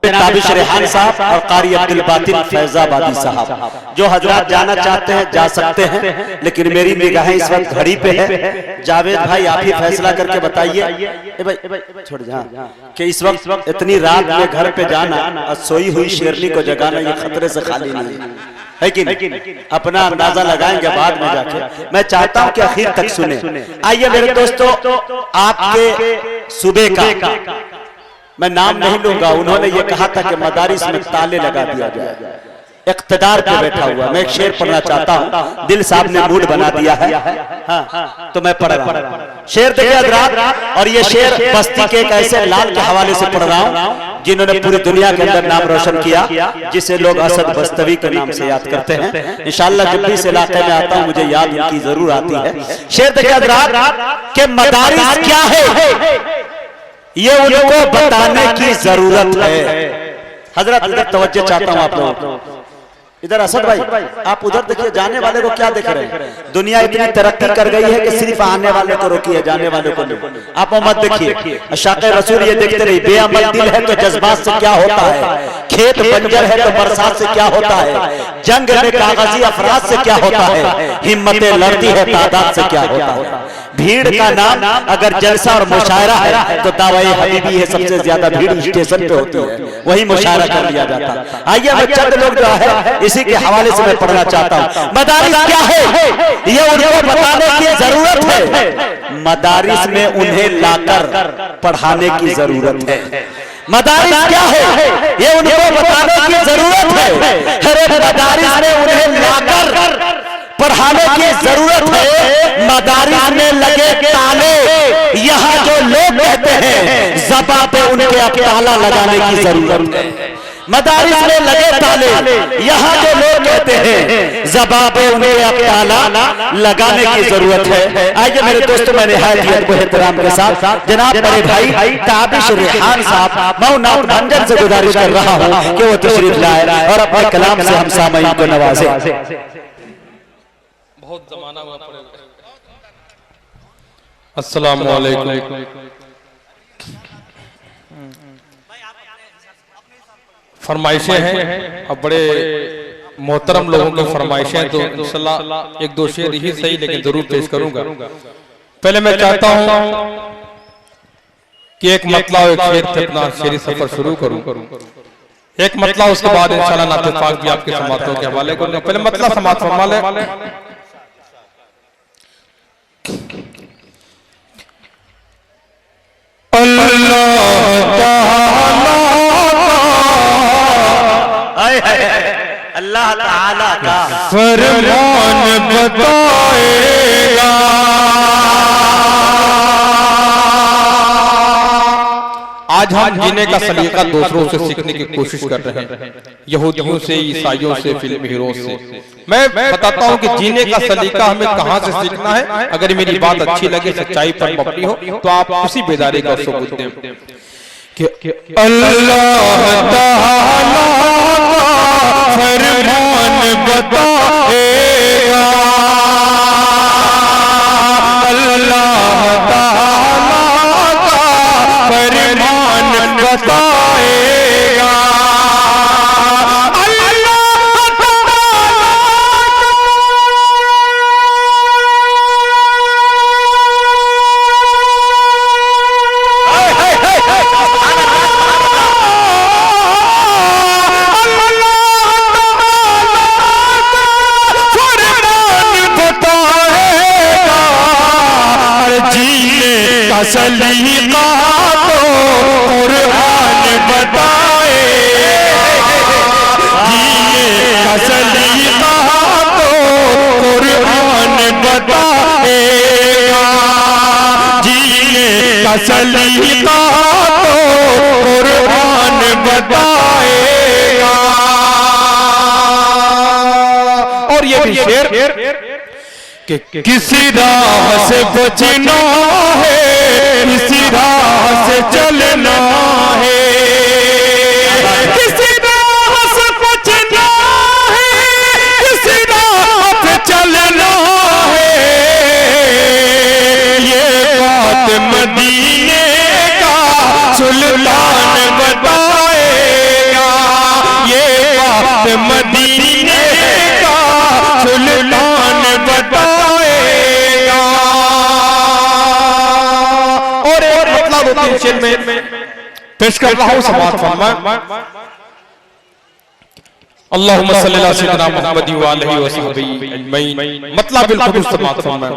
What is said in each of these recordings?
ताबिश रेहान साहब और कारी अब्दुल बातिन फैजाबादी साहब। जो हजरात जाना चाहते हैं जा सकते हैं, लेकिन मेरी निगाहें इस वक्त घड़ी पे है। जावेद भाई आप ही फैसला करके बताइए छोड़ जा कि इस वक्त इतनी रात में घर पे जाना और सोई हुई शेरनी को जगाना ये खतरे से खाली नहीं है कि नहीं? अपना अंदाजा लगाएंगे बाद में जाके। मैं चाहता हूं कि आखिर तक सुने। आइए मेरे दोस्तों, आपके सूबे का मैं नाम नहीं लूंगा, उन्होंने ये कहा था कि मदारिस में ताले लगा दिया जाए। इख्तिदार पे बैठा हुआ मैं एक शेर पढ़ना चाहता हूँ, दिल साहब ने मूड बना दिया है। हाँ, तो मैं पढ़ रहा हूँ शेर। देखिए हज़रात, और ये शेर बस्ती के एक ऐसे लाल के हवाले से पढ़ रहा हूँ जिन्होंने पूरी दुनिया के अंदर नाम रोशन किया, जिसे लोग असद बस्तवी के नाम से याद करते हैं। इंशाअल्लाह जब भी इस इलाके में आता हूँ मुझे याद उनकी जरूर आती है। शेर देखिए हज़रात कि मदारिस क्या है ये उनको बताने की जरूरत है। हजरत इधर तवज्जो चाहता हूं आप लोगों, इधर असद भाई आप उधर देखिए, जाने वाले को क्या देख रहे हैं? दुनिया इतनी तरक्की कर गई है कि सिर्फ आने वाले को रोकी है, जाने वाले को नहीं। आप मत देखिए, अशाक़े रसूल ये देखते रहिए, बेअमल दिल है तो जज्बात से क्या होता है, खेत बंजर है तो बरसात से क्या होता है, जंग में कागजी अफराद से क्या होता है, हिम्मतें लड़ती है तादाद से क्या होता है। भीड़ का नाम अगर जलसा और मुशायरा है तो दावाए हबीबी है, सबसे ज्यादा भीड़ स्टेशन पे होती है, वही मुशायरा कर लिया जाता। आइए मैं चंद लोग जो है इसी के हवाले से मैं पढ़ना चाहता हूँ। मदारिस क्या है ये उनको बताने की जरूरत है। मदारिस में उन्हें लाकर पढ़ाने की जरूरत है। मदारिस क्या है ये उनको बताने की जरूरत है। अरे मदारिस में उन्हें लाकर पढ़ाने की जरूरत है। मदारिस में लगे ताले, यहाँ जो लोग कहते हैं ज़बान पे उनके अब ताला लगाने की जरूरत है। मदारिस में लगे ताले, यहाँ जो लोग कहते हैं ज़बान पे उनके अब ताला लगाने की जरूरत है। आइए मेरे दोस्तों, मैं निहायत एहतराम के साथ जनाब बड़े भाई ताबिश रेहान साहब मौना भंजन से गुजारिश कर रहा हूँ कि वो तशरीफ लाए और अपने कलाम से हम सामईन को नवाजे। बहुत जमाना हुआ पड़ेगा। अस्सलाम वालेकुम। फरमाइशें हैं, अब बड़े मोहतरम लोगों की फरमाइशें, तो इंशाल्लाह एक दो शेर ही सही लेकिन जरूर पेश करूंगा। पहले मैं चाहता हूं कि एक मतला एक शेर से अपना शेरी सफर शुरू करूं। एक मतला, उसके बाद इंशाल्लाह नातिफाक भी आपके समातों के हवाले करूंगा। पहले मतला समात फरमा ले। अल्लाह ताला का फरमान बताएगा, आज हम जीने का सलीका दूसरों से सीखने की कोशिश कर रहे हैं, यहूदियों से, ईसाइयों से, फिल्मी हीरो से। मैं बताता हूं कि जीने का सलीका हमें कहां से सीखना है। अगर मेरी बात अच्छी लगे, सच्चाई पर मबनी हो, तो आप उसी बेदारी का सबूत दें कि अल्लाह ताला फरमान बताएगा, अल्लाह ताला का फरमान बताएगा। सलीका तो कुरान बताए, जीने का सलीका तो कुरान बताएगा, जीने का सलीका तो कुरान बताएगा। और ये भी शेर कि किसी राह से बचना है, किसी राह से चलना है, किसी राह से बचना है, किसी राह पे चलना है। ये बात मदीने का सुल्तान बताएगा, शेर में पेश कर रहा हूं, समाअत फरमाएं। अल्लाहुम्मा सल्ली अला सय्यिदिना मुहम्मद व आलिहि व सहबिही अजमईन। मतलब बिल्कुल समाअत फरमाएं।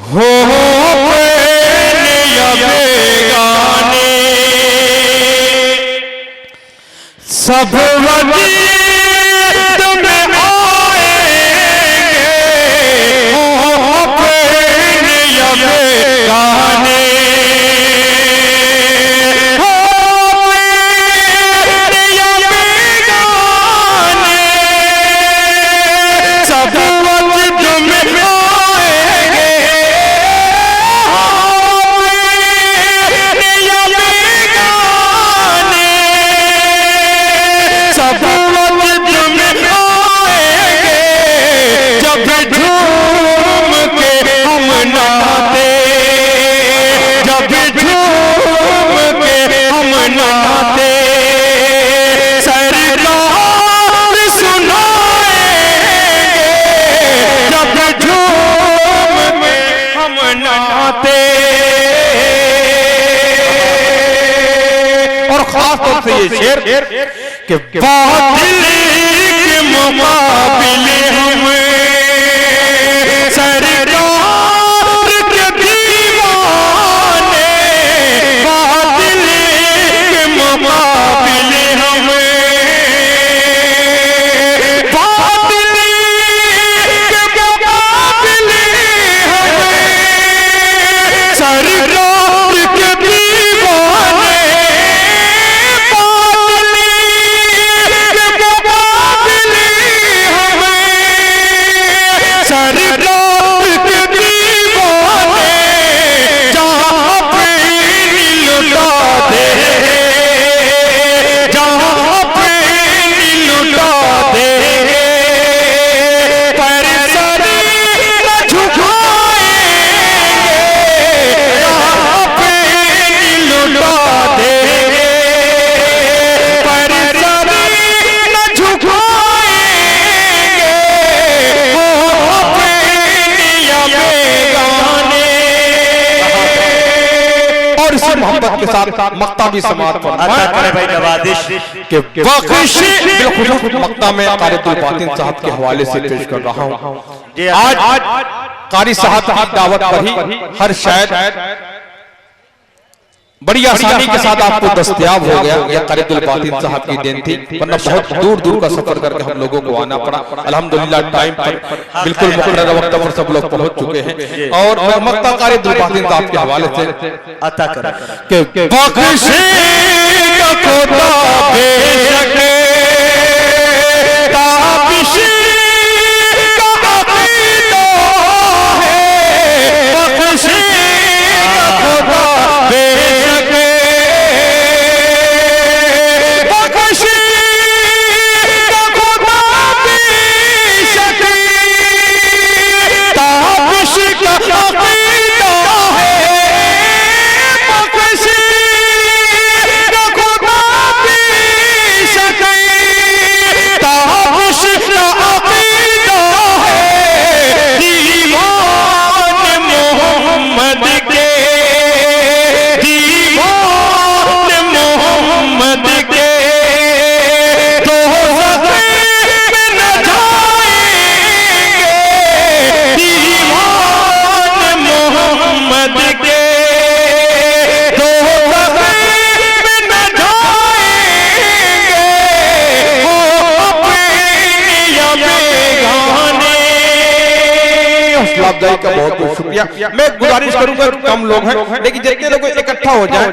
हो या बेगाने सब वजीद में आएंगे, हो प्रेम या बेगाने, हो प्रेम या बेगाने, सब वजीद में आएंगे, हो प्रेम या बेगाने, सब वक्त में आएंगे, जब झूम के हम नाते, जब झूम के हम नाते, सरकार सुनाएंगे, जब झूम के हम नाते। और खास तौर से ये शेर कि बातिल के मुकाबिले हम सरकार के दीवाने, बातिल के मुकाबिले हम, बातिल के मुकाबिले हम सरकार के दीवाने, मोहब्बत के साथ मक्ता भी समाअत फरमाएं भाई नवाजिश के बख्श बिल्कुल मक्ता में कारी अब्दुल बातिन साहब के हवाले से पेश कर रहा हूं। आज कारी साहब की दावत पर ही हर शायर बड़ी आसानी के साथ आपको दस्तयाब हो गया। यह कारी अब्दुल बातिन साहब की देन थी, वरना बहुत दूर दूर का सफर करके हम लोगों को आना पड़ा। अल्हम्दुलिल्लाह टाइम पर बिल्कुल मुकर्रर वक्त पर सब लोग पहुंच चुके हैं। और मक्ता कारी अब्दुल बातिन साहब के हवाले से अता कर के बख्शेगा खुदा बेशक ताबिश का अकीदा है, बख्शेगा खुदा बेशक, बख्शेगा खुदा बेशक ताबिश का अकीदा है, लाभदायी का बहुत बहुत शुक्रिया। मैं गुजारिश करूंगा, कम लोग हैं लेकिन जितने लोग इकट्ठा हो जाएं,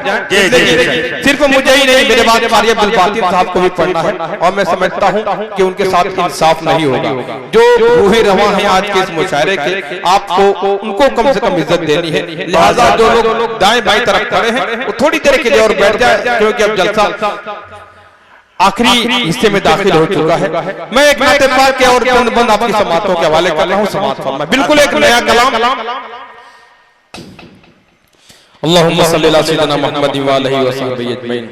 सिर्फ मुझे ही नहीं मेरे बाद कारी अब्दुल बातिन साहब को भी पढ़ना है। और मैं समझता हूं कि उनके साथ इंसाफ नहीं होगा। जो रूहे रवां हैं आज के इस मुशायरे के, आपको उनको कम से कम इज्जत देनी है। लिहाजा जो लोग दाएं बाएं तरफ खड़े हैं वो थोड़ी देर के लिए और बैठ जाए, क्योंकि अब जलसा आखिरी हिस्से में दाखिल हो चुका है। मैं एक नाते पाक के और बंद आपकी समाअतों के हवाले कर रहा हूं। समाअत फरमाएं, बिल्कुल एक नया कलाम। अल्लाहुम्मा सल्ली अला सय्यिदिना मुहम्मद व आलिहि व सहबिही अजमईन।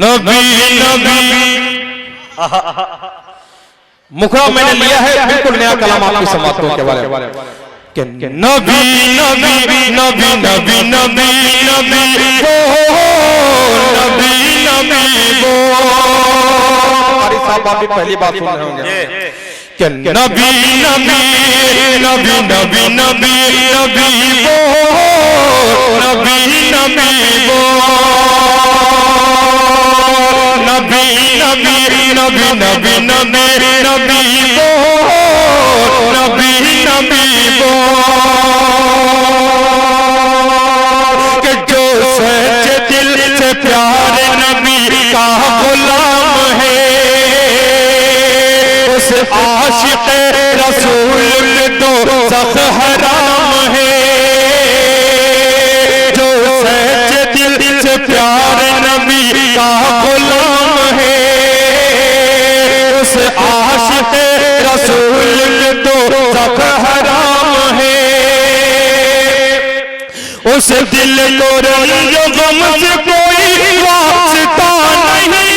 नबी नबी मुखरा मैंने लिया है, बिल्कुल नया कलाम आपकी समाअतों के हवाले कि नबी नबी नबी नबी नबी नबी नबी नबी हमारी साहब आप भी पहली बात सुन रहे होंगे कि नबी नबी नबी नबी नबी नबी नबी नबी नबी नबी नबी नबी नबी नबी नबी नबी कि जो सच्चे दिल से प्यारे नबी का गुलाम है उस आशिक रसूल तो सख्त हराम है। जो सच्चे दिल से प्यारे नबी का गुलाम है उस आशिक रसूल तो सख्त हराम है। उस दिल को रंजो गम से कोई वास्ता नहीं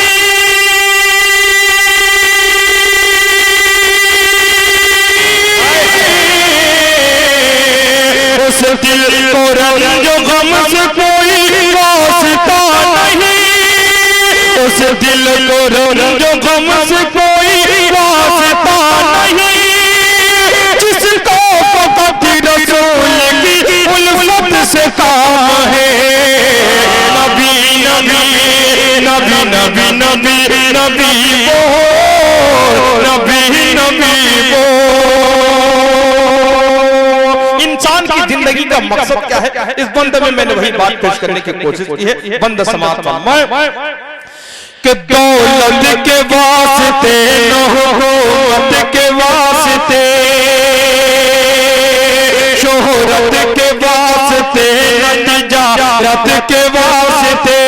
उस दिल को रंजो गम से कोई वास्ता नहीं उस दिल को रंजो गम से कोई वास्ता नहीं जिसको फकत रसूल की उल्फत से काम है। नबी नबी नबी नबी नबी नबी वो नबी नबी वो। इंसान की जिंदगी का मकसद क्या है इस बंद में मैंने वही बात पेश करने की कोशिश की है। बंद समाप्त कि दौलत के वास्ते नौबत के वास्ते शोहरत के वास्ते तिजारत के वास्ते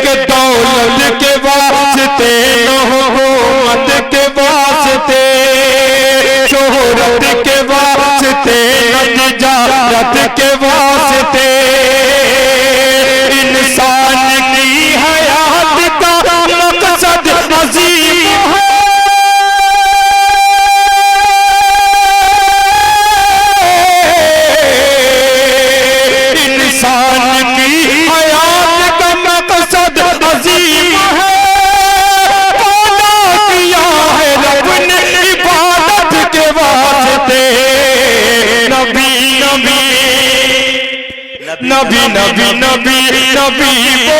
कि दौलत के वास्ते नौबत के वास्ते शोहरत के वास्ते तिजारत के वास्ते इंसान की हयात का मकसद अजीम है। इंसान की हयात का मकसद अजीम है। पैदा किया है रब ने इबादत के वास्ते। नबी नबी नबी नबी नबी नबी वो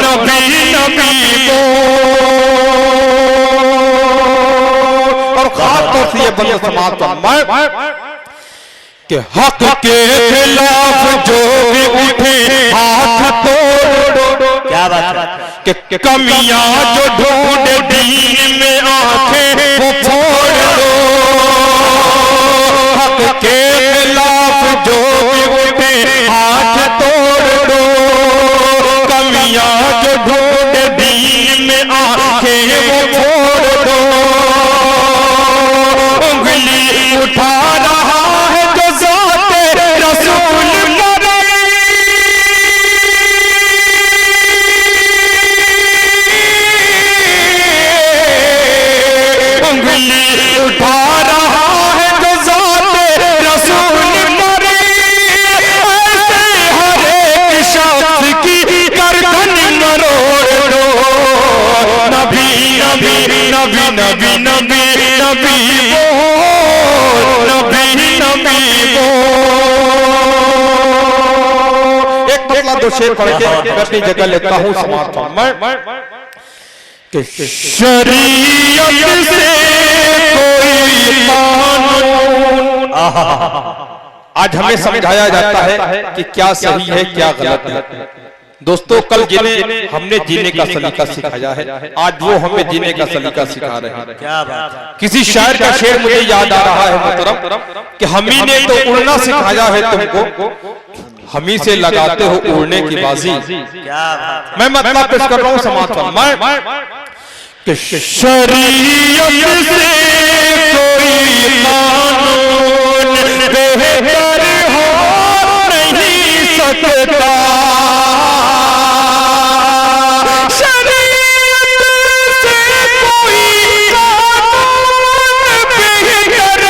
नबी नबी वो। और खास तौर से ये बंद समाप्त कि हक के खिलाफ जो भी उठे हाथ तोड़। क्या बात है कि कमियां जो ढूंढ दीन में आंखें वो फोड़ दो। हक के खिलाफ जो भी उठे हाथ तोड़ दो। कमियां जो ढूंढ दीन में आंखें वो फोड़ दो। उंगली उठा रहा है जो ज़ाते रसूल उंगली उठा रहा है जो ज़ाते रसूल मरे। ऐसे हर एक शख्स की गर्दन मरोड़ दो। नबी नबी नबी नबी नबी नबी वो नबी नबी वो। एक मतलब दो शेर पढ़ के मैं अपनी जगह लेता हूँ समाप्त कि शरीयत से कोई कानून। आज हमें समझाया जाता है कि क्या सही है क्या गलत है। दोस्तों कल जिन्हें हमने जीने का सलीका सिखाया है आज वो हमें जीने का सलीका सिखा रहे हैं। क्या बात है किसी शायर का शेर मुझे याद आ रहा है मोहतरम कि हम ही ने तो उड़ना सिखाया है तुमको हम ही से लगाते हो उड़ने की बाजी। क्या बात मैं मतलब पेश कर रहा हूँ समाप्त कि शरीयत से कोई कानून बेहतर हो नहीं सकता। शरीयत से कोई कानून बेहतर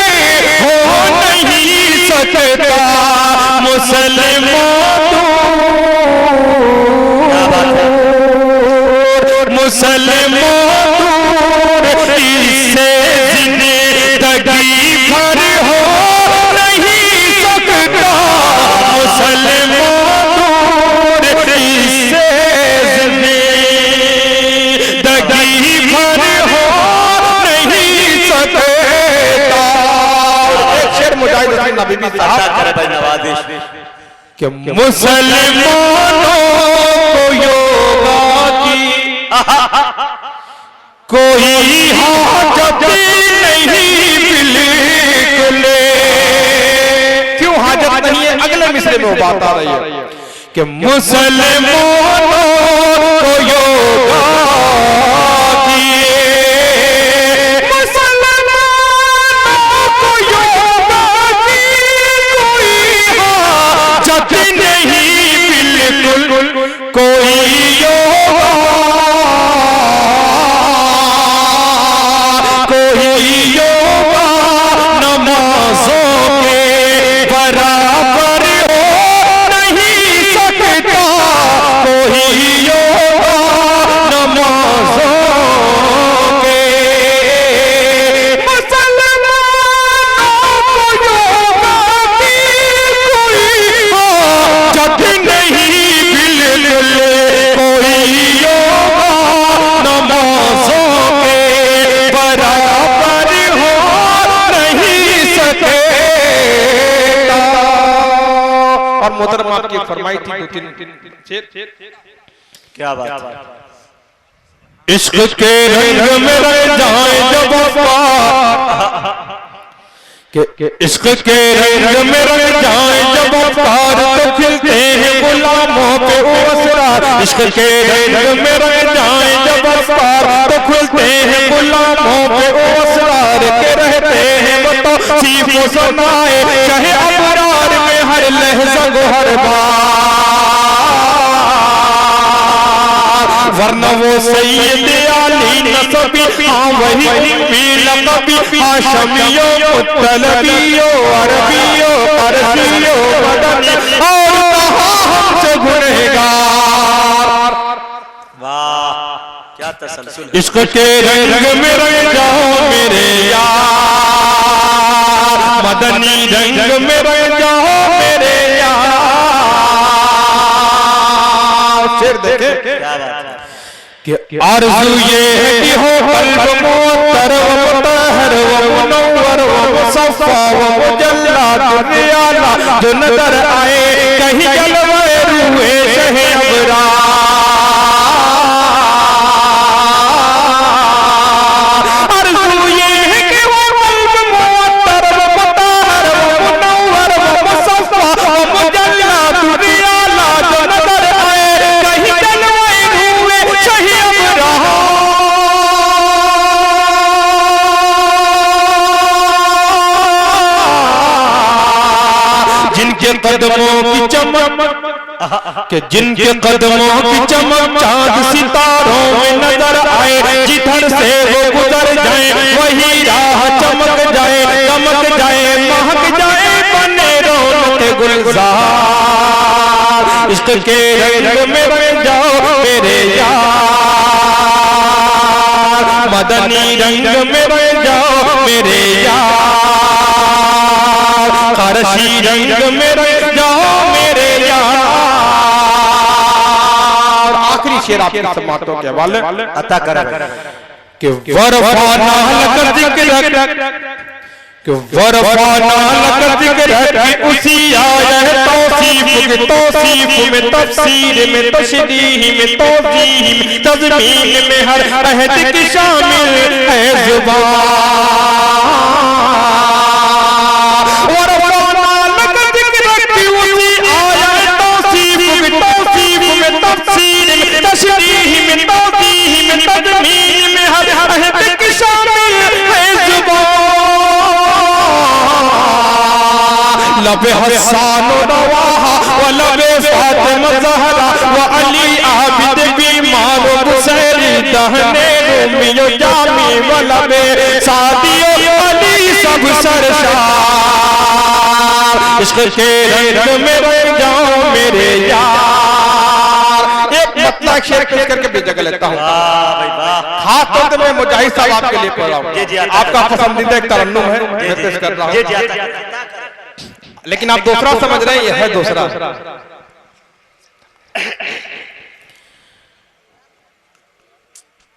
कि मुसलमानों को योगा की कोई हाजत नहीं बिल्कुल। क्यों हाजत नहीं है? अगले मिसरे में वो बात आ रही है कि मुसलमानों को योगा की कोई योगा, कोई योगा नमाजों के बराबर हो नहीं सकता। कोई योगा नमाजों के मुसलमानों को योगा की कोई हाजत नहीं। कोई योगा नमाजों के बराबर हो नहीं सकेगा। और मोहतरमा की फरमाई थी 2-3 क्या बात है। इश्क के रंग में रंग जाए जब इश्क के रंग में रंग जाए जब अवतार तो खिलते हैं गुलामों पे वो असरार। इश्क के रंग में रंग जाए जब अवतार तो खुलते हैं गुलामों पे वो असरार के रहते हैं वो तो सीफो सुनाए चाहे अबरार में हर लहज़ा को हर बार। वरना वो सैयद आली नसबी हाँ वही लक़बी हाशमियो मुत्तलबियो अरबियो परसियो बदनी और कहा हमसे गुनहगार। वाह क्या तसल्सल। इश्क के रंग में रंग जाओ मेरे यार, मदनी रंग में रंग जाओ मेरे यार। शेर देखे क्या बात है। कि आरज़ू ये है कि हो कल्ब मुअत्तर व मुतहहर व मुनव्वर व मुसफ़्फ़ा व मुजल्ला दुनियाला जो नजर आए कहीं जलवे रूहे शहे अबरार। आरज़ू ये है कि हो कल्ब मुअत्तर व मुतहहर व मुनव्वर व मुसफ़्फ़ा व मुजल्ला दुनियाला जो नजर आए कहीं जलवे रूहे शहे जिनके कदमों की चमक कि जिनके कदमों की चमक चांद सितारों में नजर आए जिधर से वो गुजर जाए वही राह चमक जाए चमक जाए महक जाए बने रौनक गुलजार। इश्क के रंग में बन जाओ मेरे यार, मदनी रंग में बन जाओ मेरे यार, फ़ारसी रंग में बन जाओ मेरे यार। आखिरी शेर आपकी समातों के हवाले अता कर कि वरफ़ाना लक ज़िक्र कि वरफ़ाना लक ज़िक्र कि उसी आया है तौसीफ में तफसीर में तशरीह में तौज़ीह में तज़मीन में हर अहद की शामिल है ज़ुबान। वरफ़ाना लक ज़िक्र कि उसी आया है तौसीफ में तफसीर में तशरीह में तौज़ीह में तज़मीन में हर अहद की शामिल है ज़ुबान। लबे हसन रवाहा व लबे फातिमा ज़हरा व अली आबिद बीमार व बुसैरी दहने रूमियो जामी व लबे सादियो अली सब सरशार। इश्क के रंग में रंग जाऊं मेरे यार। एक मतलब शेर पेश करके भी जगह लेता हूँ। खास तौर पे मैं मुजाहिद साहब आपके लिए पढ़ रहा हूँ, आपका पसंदीदा एक तरन्नुम है, मैं पेश कर रहा हूँ, लेकिन आप दूसरा समझ रहे हैं, यह है दूसरा।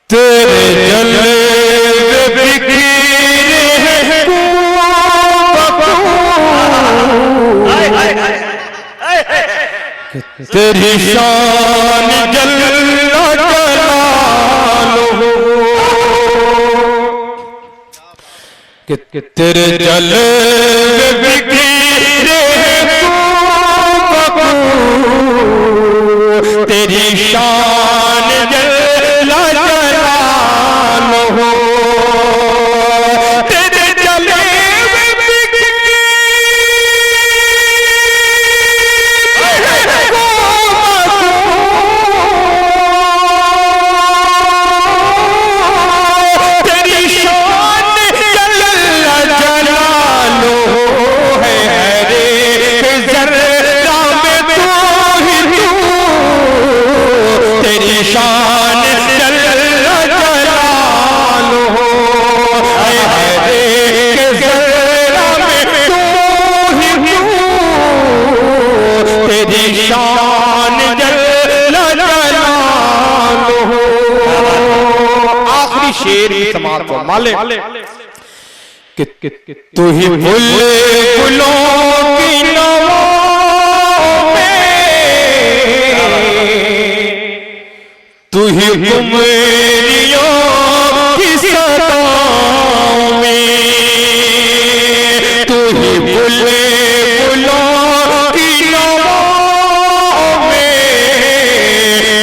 तेरे जलवे बिखरे तेरी शान जल्ला जलालो कि तेरे जलवे बिखरे तेरी शान जल्ला जलालो तेरे जलवे तेरी शान जल्ला जलालो है रे जर्रा में तू ही तू तेरी शान जल्ला जलालो है रे जर्रा में तू ही तू तेरी शान जल्ला जलालो। आखिरी शेर ही समाप्त हो माले कि तू ही फूलों की नवाओं में तू ही कुमरियों की सदाओं में तू ही फूलों की नवाओं में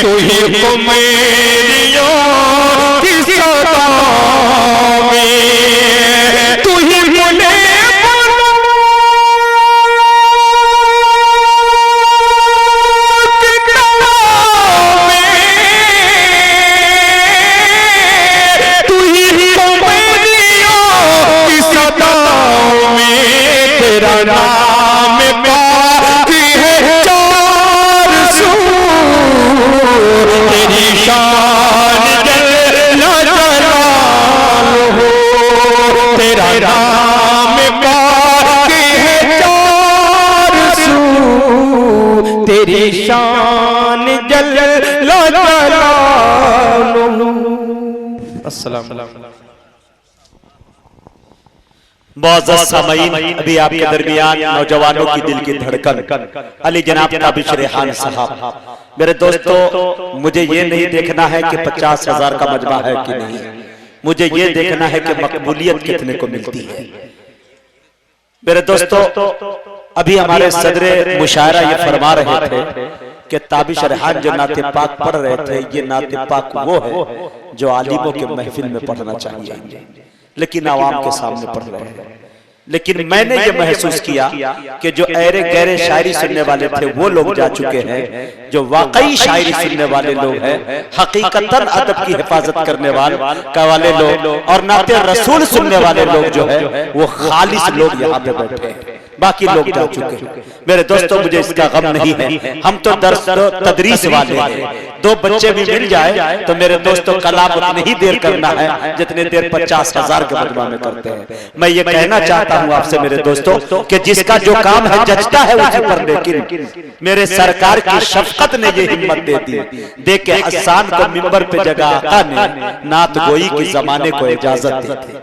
तू ही कुमरियों की सदाओं में तू ही तेरा नाम बाकी है चार सू तेरी शान जल्ला जलालो तेरा नाम बाकी है चार सू तेरी शान जल्ला जलालो। अस्सलाम वालेकुम। मुअज़्ज़ज़ सामईन, अभी आपके दरमियान नौजवानों की दिल की धड़कन अली जनाब ताबिश रेहान साहब। मेरे दोस्तों, मुझे ये नहीं देखना है कि 50,000 का मजमा है कि नहीं, मुझे ये देखना है कि मकबूलियत कितने को मिलती है। मेरे दोस्तों, अभी हमारे सदरे मुशायरा ये फरमा रहे थे कि ताबिश रेहान जो नाते पाक पढ़ रहे थे, ये नाते पाक वो है जो आलिमों के महफिल में पढ़ना चाहिए, लेकिन आवाम के सामने पढ़ रहे हैं। लेकिन मैंने ये महसूस किया कि जो ऐरे गहरे शायरी सुनने वाले थे वो लोग जा चुके हैं, जो वाकई शायरी सुनने वाले लोग हैं, हकीकतन अदब की हिफाजत करने वाले लोग और नाते रसूल सुनने वाले लोग जो है वो खालिस लोग यहाँ पे बैठे हैं, बाकी लोग जा चुके हैं। मेरे दोस्तों, मुझे इसका गम नहीं है, हम तो दर्स तदरीस वाले हैं। 2 बच्चे भी मिल जाए तो मेरे दोस्तों कलाम उतनी ही देर करना है जितने देर 50,000 के मजमा में करते हैं। मैं ये कहना चाहता हूँ आपसे मेरे दोस्तों कि जिसका जो काम है जचता है उसी पर, लेकिन मेरे सरकार की शफकत ने ये हिम्मत दे दी, दे के हसन को मिंबर पे जगह आका ने नात गोई की जमाने को इजाजत दी थी।